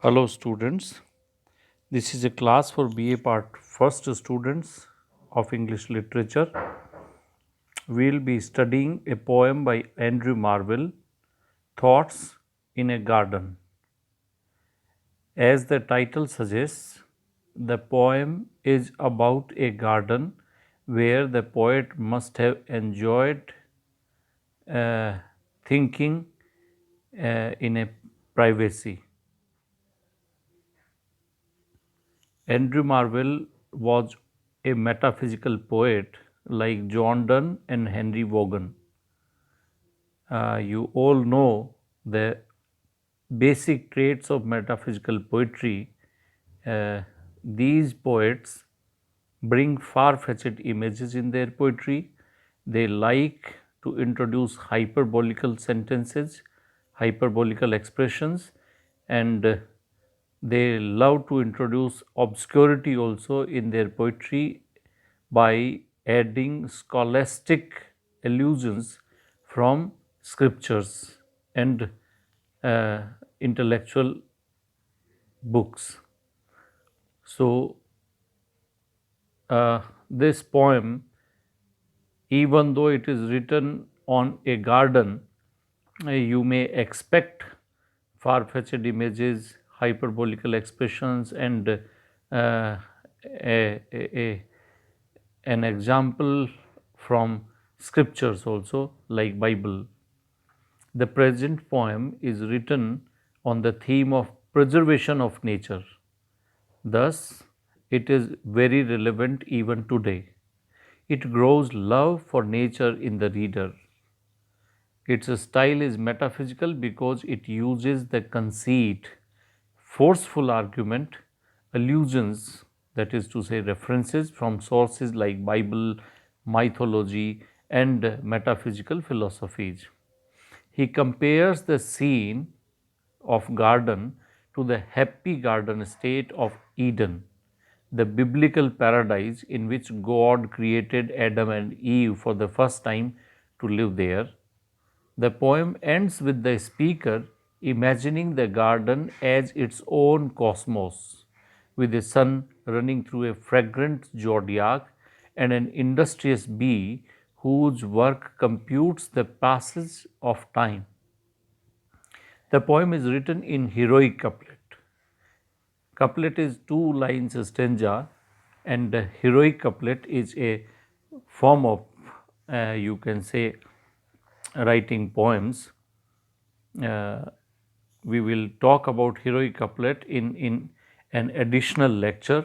Hello students, this is a class for BA Part First students of English Literature. We will be studying a poem by Andrew Marvell, Thoughts in a Garden. As the title suggests, the poem is about a garden where the poet must have enjoyed thinking in a privacy. Andrew Marvell was a metaphysical poet like John Donne and Henry Vaughan. You all know the basic traits of metaphysical poetry. These poets bring far-fetched images in their poetry. They like to introduce hyperbolical sentences, hyperbolical expressions, and they love to introduce obscurity also in their poetry by adding scholastic allusions from scriptures and intellectual books. So, this poem, even though it is written on a garden, you may expect far-fetched images, hyperbolical expressions, and an example from scriptures also, like Bible. The present poem is written on the theme of preservation of nature. Thus, it is very relevant even today. It grows love for nature in the reader. Its style is metaphysical because it uses the conceit, forceful argument, allusions, that is to say references from sources like Bible, mythology, and metaphysical philosophies. He compares the scene of garden to the happy garden state of Eden, the biblical paradise in which God created Adam and Eve for the first time to live there. The poem ends with the speaker imagining the garden as its own cosmos, with the sun running through a fragrant zodiac and an industrious bee whose work computes the passage of time. The poem is written in heroic couplet. Couplet is 2 lines stanza, and the heroic couplet is a form of, you can say, writing poems. We will talk about heroic couplet in an additional lecture.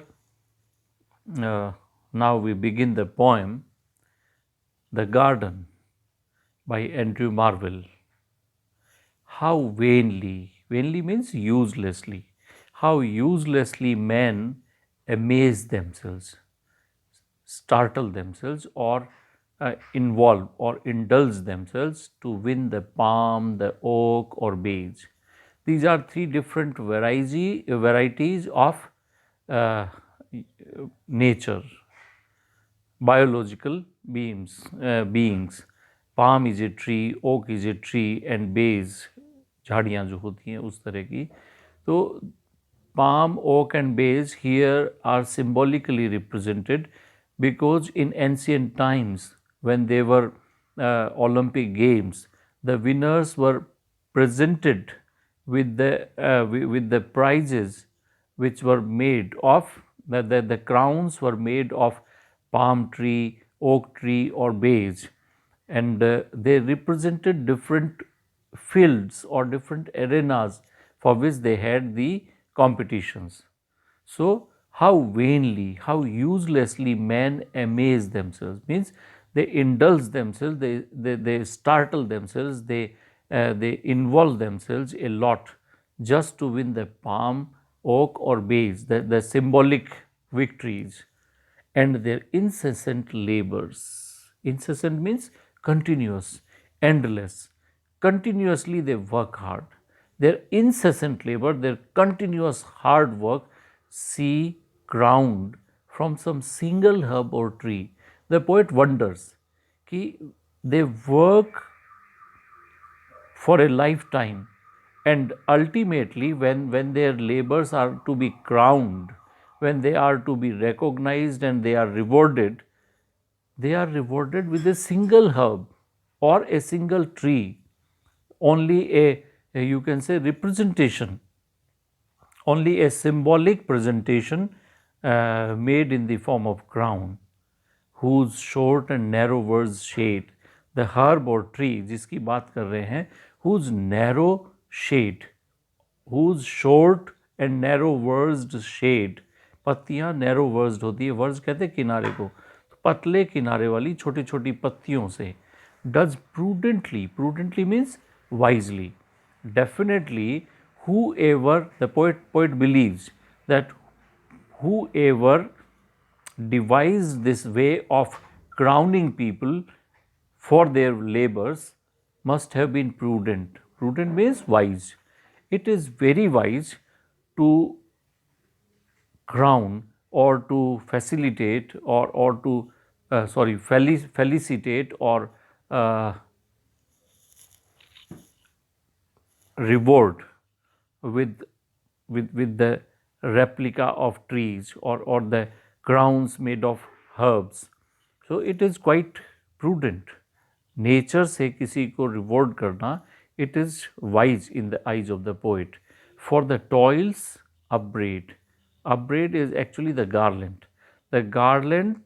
Now we begin the poem, The Garden by Andrew Marvell. How vainly means uselessly, how uselessly men amaze themselves, startle themselves, or involve or indulge themselves to win the palm, the oak, or beech. These are 3 different varieties of uh, nature, biological beings. Palm is a tree, oak is a tree, and beech झाड़ियाँ जो होती हैं उस तरह की. तो palm, oak, and beech here are symbolically represented because in ancient times, when they were Olympic Games, the winners were presented with the prizes which were made of the crowns were made of palm tree, oak tree, or beech, and they represented different fields or different arenas for which they had the competitions. So, how vainly, how uselessly men amaze themselves, means they indulge themselves, they startle themselves, they involve themselves a lot just to win the palm, oak, or beech, the symbolic victories, and their incessant labors. Incessant means continuous, endless. Continuously they work hard. Their incessant labor, their continuous hard work, see crowned from some single herb or tree. The poet wonders कि they work for a lifetime And ultimately, when their labors are to be crowned, when they are to be recognized and they are rewarded with a single herb or a single tree, only you can say representation, only a symbolic presentation made in the form of crown, whose short and narrow was shade, the herb or tree जिसकी बात कर रहे हैं, whose narrow shade, whose short and narrow versed shade, पत्तियां narrow versed होती है, verge कहते हैं किनारे को, पतले किनारे वाली छोटी छोटी पत्तियों से, does prudently means wisely, definitely whoever, the poet believes that whoever devised this way of crowning people for their labors must have been prudent. Prudent means wise. It is very wise to crown or to facilitate or to felicitate or uh, reward with with the replica of trees or the crowns made of herbs. So it is quite prudent. Nature से किसी को reward करना, it is wise in the eyes of the poet. For the toils upbraid, upbraid is actually the garland. The garland,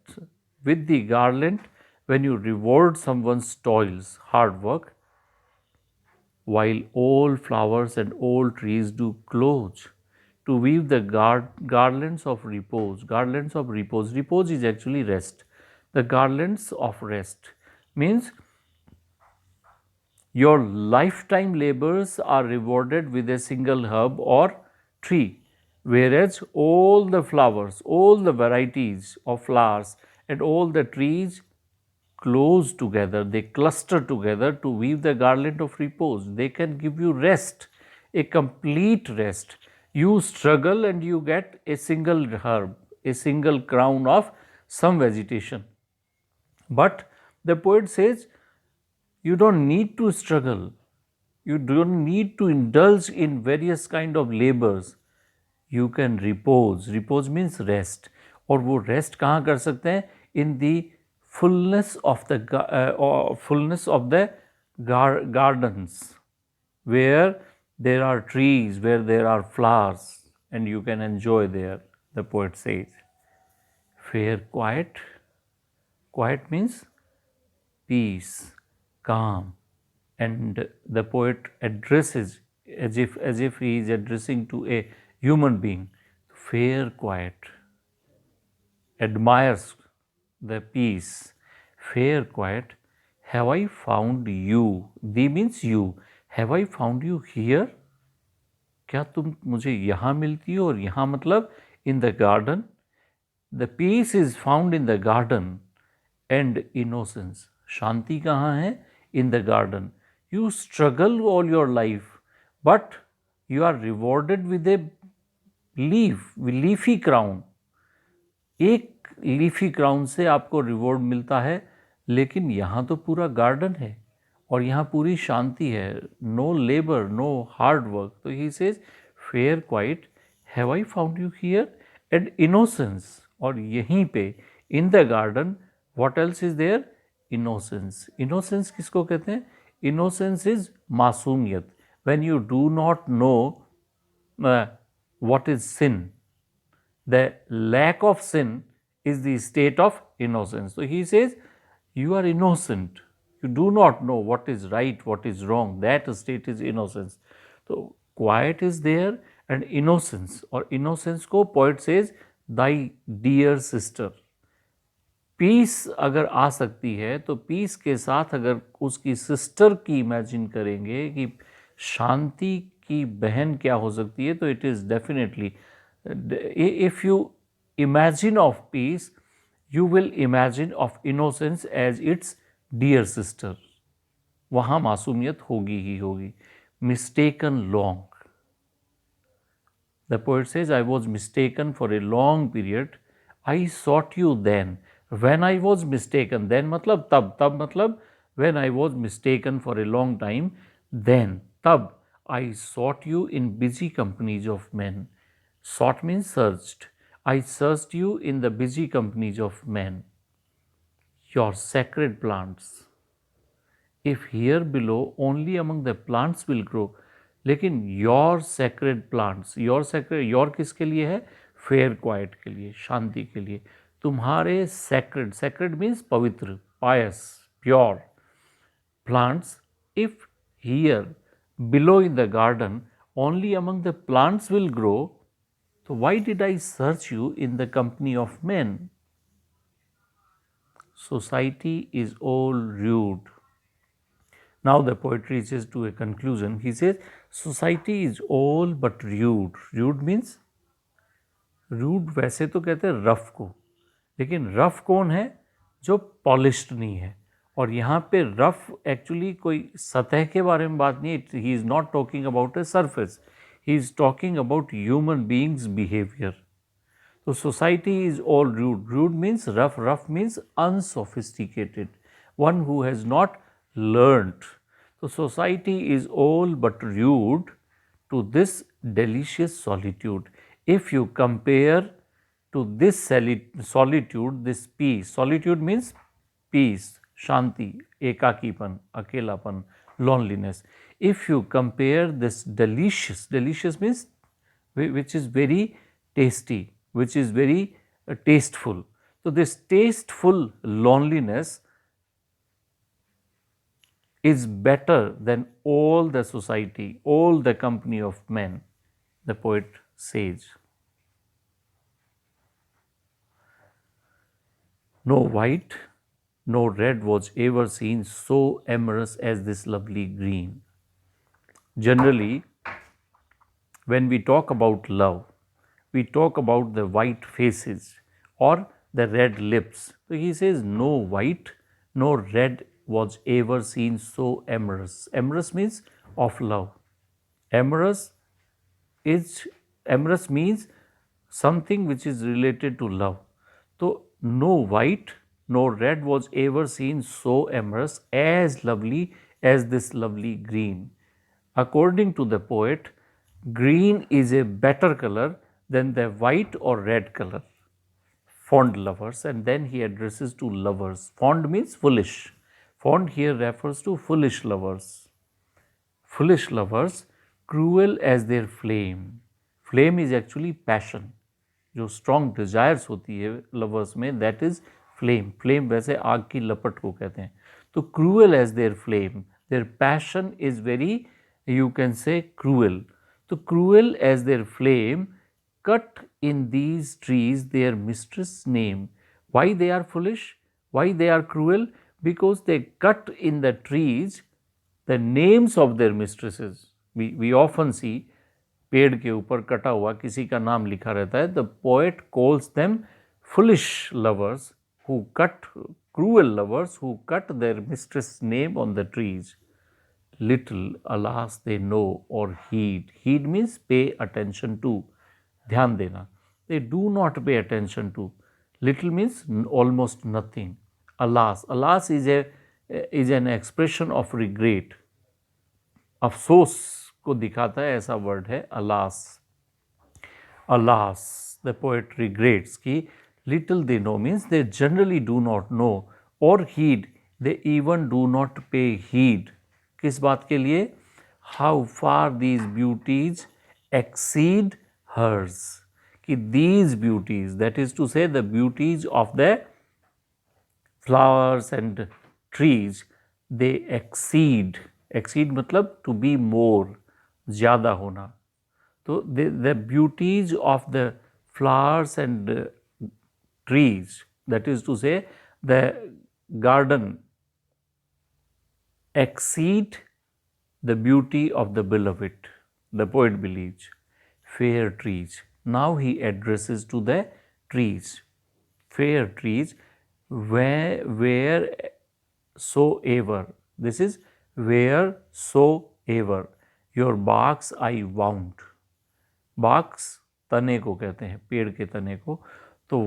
with the garland, when you reward someone's toils, hard work, while all flowers and all trees do close, to weave the garlands of repose. Garlands of repose. Repose is actually rest. The garlands of rest means your lifetime labors are rewarded with a single herb or tree, whereas all the flowers, all the varieties of flowers and all the trees close together, they cluster together to weave the garland of repose. They can give you rest, a complete rest. You struggle and you get a single herb, a single crown of some vegetation. But the poet says, you don't need to struggle. You don't need to indulge in various kind of labors. You can repose. Repose means rest. और वो rest कहाँ कर सकते हैं? In the fullness of the gardens, where there are trees, where there are flowers, and you can enjoy there. The poet says, fair quiet. Quiet means peace, calm, and the poet addresses as if he is addressing to a human being. Fair quiet, admires the peace. Fair quiet, have I found you? The means you. Have I found you here? क्या तुम मुझे यहाँ मिलती हो? और यहाँ मतलब in the garden. The peace is found in the garden and innocence. शांति कहाँ है? In the garden. You struggle all your life, but you are rewarded with a leafy crown. एक लीफी क्राउन से आपको रिवॉर्ड मिलता है, लेकिन यहाँ तो पूरा गार्डन है और यहाँ पूरी शांति है. No labour, no hard work. तो he says fair quiet, have I found you here, and innocence. और यहीं पे in the garden what else is there? Innocence. Innocence किसको कहते हैं? इनोसेंस इज मासूमियत. When you do not know what is sin. The lack of sin is the state of innocence. So he says, you are innocent. You do not know what is right, what is wrong. That state is innocence. So quiet is there and innocence. Or innocence को poet says, thy dear sister. Peace अगर आ सकती है तो piece के साथ अगर उसकी सिस्टर की इमेजिन करेंगे कि शांति की बहन क्या हो सकती है, तो it is definitely, if you imagine of peace, you will imagine of innocence as its dear sister. वहाँ मासूमियत होगी ही होगी. Mistaken long. The poet says, I was mistaken for a long period. I sought you then. When I was mistaken, then मतलब तब मतलब when I was mistaken for a long time, then तब I sought you in busy companies of men. Sought means searched. I searched you in the busy companies of men. Your sacred plants. If here below only among the plants will grow, लेकिन your sacred plants, your किसके लिए है? Fair quite के लिए, शांति के लिए. तुम्हारे sacred means पवित्र, pious, pure plants, if here below in the garden only among the plants will grow, so why did I search you in the company of men? Society is all rude. Now the poet reaches to a conclusion. He says, society is all but rude. Rude means, rude वैसे तो कहते हैं rough को, लेकिन rough कौन है? जो polished नहीं है. और यहाँ पे रफ एक्चुअली कोई सतह के बारे में बात नहीं है. He is not talking about a surface, he is talking about human beings behaviour. So society is all rude. Rude means rough. Rough means unsophisticated. One who has not learnt. So society is all but rude to this delicious solitude. If you compare to this solitude, this peace. Solitude means peace, shanti, ekakipan, akelapan, loneliness. If you compare this delicious means which is very tasty, which is very tasteful. So this tasteful loneliness is better than all the society, all the company of men, the poet says. No white, no red was ever seen so amorous as this lovely green. Generally, when we talk about love, we talk about the white faces or the red lips. So he says, no white, no red was ever seen so amorous. Amorous means of love. Amorous means something which is related to love. So no white, no red was ever seen so amorous, as lovely as this lovely green. According to the poet, green is a better color than the white or red color. Fond lovers, and then he addresses to lovers. Fond means foolish. Fond here refers to foolish lovers. Foolish lovers, cruel as their flame. Flame is actually passion. जो strong desires होती है lovers में, that is flame. Flame वैसे आग की लपट को कहते हैं. तो cruel as their flame, their passion is very, you can say, cruel. So cruel as their flame, cut in these trees their mistress' name. Why they are foolish? Why they are cruel? Because they cut in the trees the names of their mistresses. We often see पेड़ के ऊपर कटा हुआ किसी का नाम लिखा रहता है. The poet calls them foolish lovers who cut, cruel lovers who cut their mistress' name on the trees. Little, alas, they know or heed. Heed means pay attention to. ध्यान देना. They do not pay attention to. Little means almost nothing. Alas, alas is an expression of regret. अफसोस को दिखाता है, ऐसा word है alas. Alas, the poet regrets कि little they know means they generally do not know, or heed, they even do not pay heed. किस बात के लिए? How far these beauties exceed hers. कि these beauties, that is to say the beauties of the flowers and trees, they exceed. Exceed मतलब to be more, ज़्यादा होना. तो the beauties of the flowers and trees, that is to say the garden, exceed the beauty of the beloved, the poet believes. Fair trees. Now he addresses to the trees. Fair trees, wheresoever. This is wheresoever. Your barks I wound. Barks तने को कहते हैं, पेड़ के तने को. तो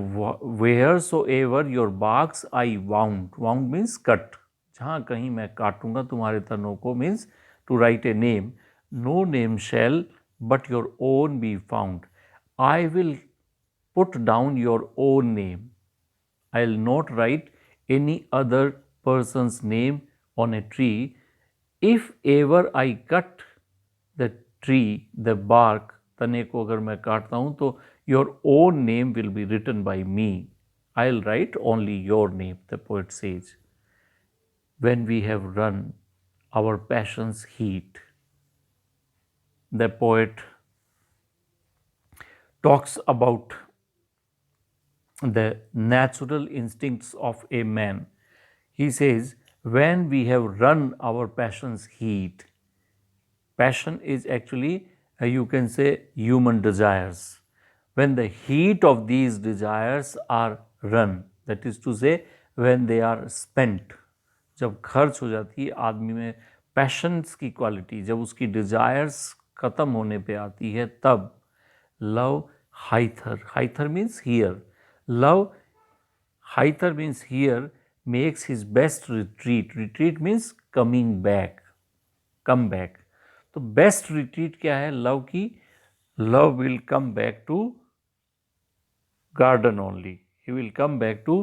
wheresoever your barks I wound. Wound means cut. जहाँ कहीं मैं काटूंगा तुम्हारे तनों को means to write a name. no name shall but your own be found. I will put down your own name. I'll not write any other person's name on a tree. If ever I cut the tree, the bark, तने को अगर मैं काटता हूँ तो your own name will be written by me. I'll write only your name, the poet says. When we have run our passion's heat, the poet talks about the natural instincts of a man. He says, when we have run our passion's heat, passion is actually, you can say, human desires. When the heat of these desires are run, that is to say, when they are spent, जब खर्च हो जाती है आदमी में patience की quality, जब उसकी डिज़ायर्स ख़त्म होने पे आती है, तब love hither means here, love hither means here makes his best retreat means coming back, come back. तो बेस्ट रिट्रीट क्या है लव की? Love will come back to garden only, he will come back to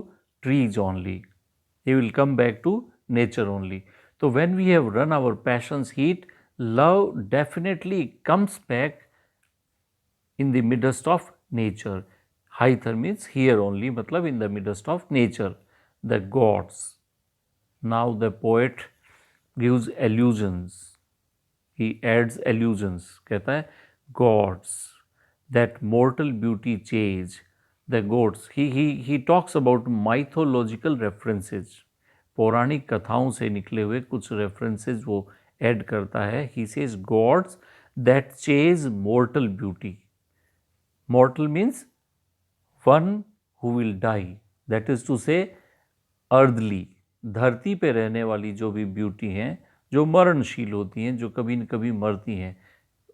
trees only, he will come back to nature only. So when we have run our passion's heat, love definitely comes back in the midst of nature. Haither means here only, matlab in the midst of nature, the gods. Now the poet gives allusions, he adds allusions, कहता है gods, that mortal beauty chase, the gods. He talks about mythological references, पौराणिक कथाओं से निकले हुए कुछ references वो add करता है. He says gods that chase mortal beauty. Mortal means one who will die, that is to say earthly, धरती पे रहने वाली जो भी ब्यूटी हैं, जो मरणशील होती हैं, जो कभी न कभी मरती हैं.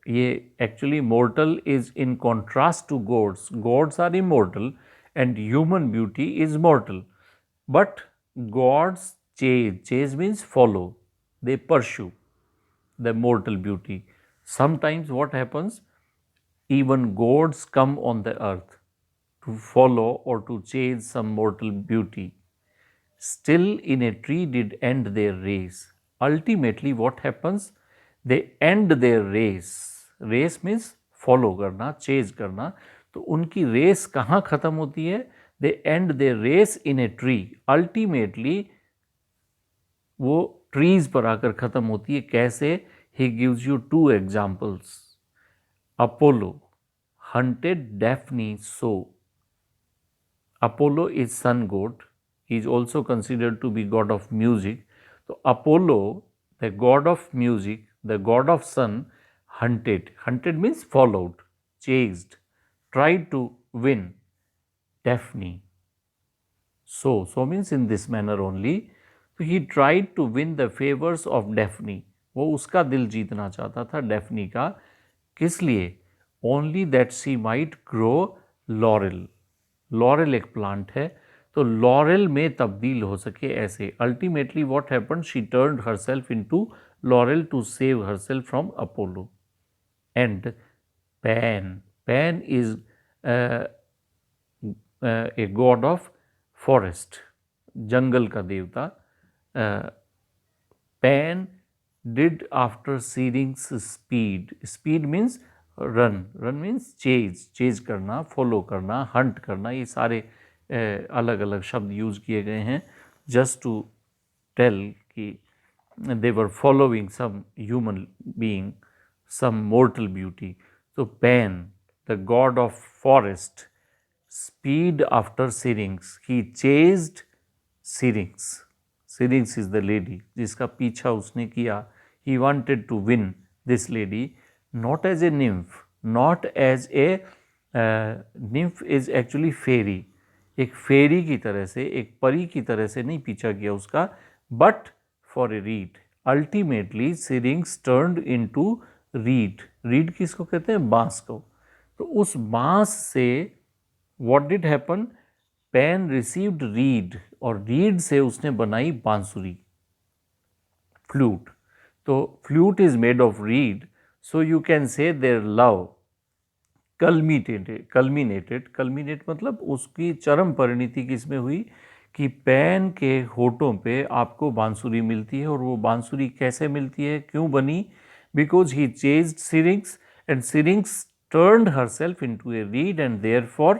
ये actually mortal is in contrast to gods. Gods are immortal and human beauty is mortal. But gods chase means follow, they pursue the mortal beauty. Sometimes what happens, even gods come on the earth to follow or to chase some mortal beauty. Still in a tree did end their race. Ultimately what happens? They end their race. Race means follow करना, chase करना. तो उनकी race कहाँ ख़त्म होती है? They end their race in a tree. Ultimately वो trees पर आकर ख़त्म होती है. कैसे? He gives you two examples. Apollo hunted Daphne so. Apollo is sun god. He is also considered to be god of music. So Apollo, the god of music, the god of sun, hunted. Hunted means followed, chased, tried to win Daphne. So means in this manner only. So he tried to win the favors of Daphne. वो उसका दिल जीतना चाहता था Daphne का. किस लिए? Only that she might grow laurel. Laurel एक प्लांट है, तो लॉरेल में तब्दील हो सके ऐसे. Ultimately what happened, she turned herself into laurel to save herself from Apollo. And Pan is a god of forest, जंगल का देवता. Pan did after Syrinx speed. Speed means run, run means chase करना, follow करना, hunt करना. ये सारे अलग अलग शब्द यूज़ किए गए हैं just to tell कि they were following some human being, some mortal beauty. So Pan, the god of forest, speed after Syrinx. He chased Syrinx. Syrinx is the lady जिसका पीछा उसने किया. He wanted to win this lady, not as a nymph, not as a nymph is actually fairy. एक फेरी की तरह से, एक परी की तरह से नहीं पीछा किया उसका, but for a reed. Ultimately Syrinx turned into reed. reed किसको कहते हैं? बांस को. तो उस बांस से what did happen? Pan received reed, और reed से उसने बनाई बांसुरी, फ्लूट. तो flute is made of read. So you can say their love culminate मतलब उसकी चरम परिणति किसमें हुई कि पैन के होठों पे आपको बांसुरी मिलती है। और वो बांसुरी कैसे मिलती है, क्यों बनी? Because he chased Syrinx and Syrinx turned herself into a reed, and therefore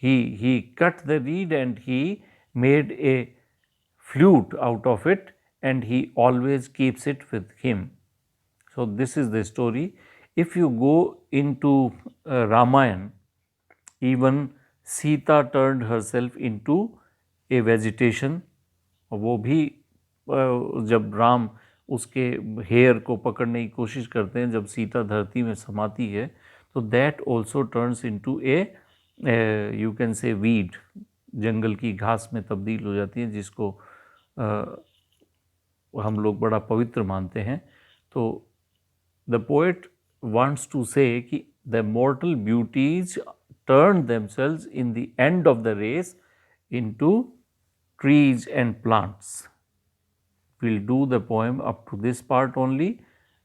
he cut the reed and he made a flute out of it, and he always keeps it with him. So this is the story. If you go into Ramayana, even Sita turned herself into a vegetation. वो भी जब राम उसके hair को पकड़ने की कोशिश करते हैं, जब सीता धरती में समाती है, तो that also turns into a you can say weed, जंगल की घास में तब्दील हो जाती है, जिसको हम लोग बड़ा पवित्र मानते हैं। तो the poet wants to say कि the mortal beauties turn themselves in the end of the race into trees and plants. We'll do the poem up to this part only.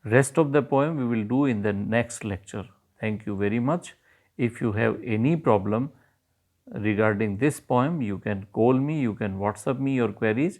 Rest of the poem we will do in the next lecture. Thank you very much. If you have any problem regarding this poem, you can call me, you can WhatsApp me your queries.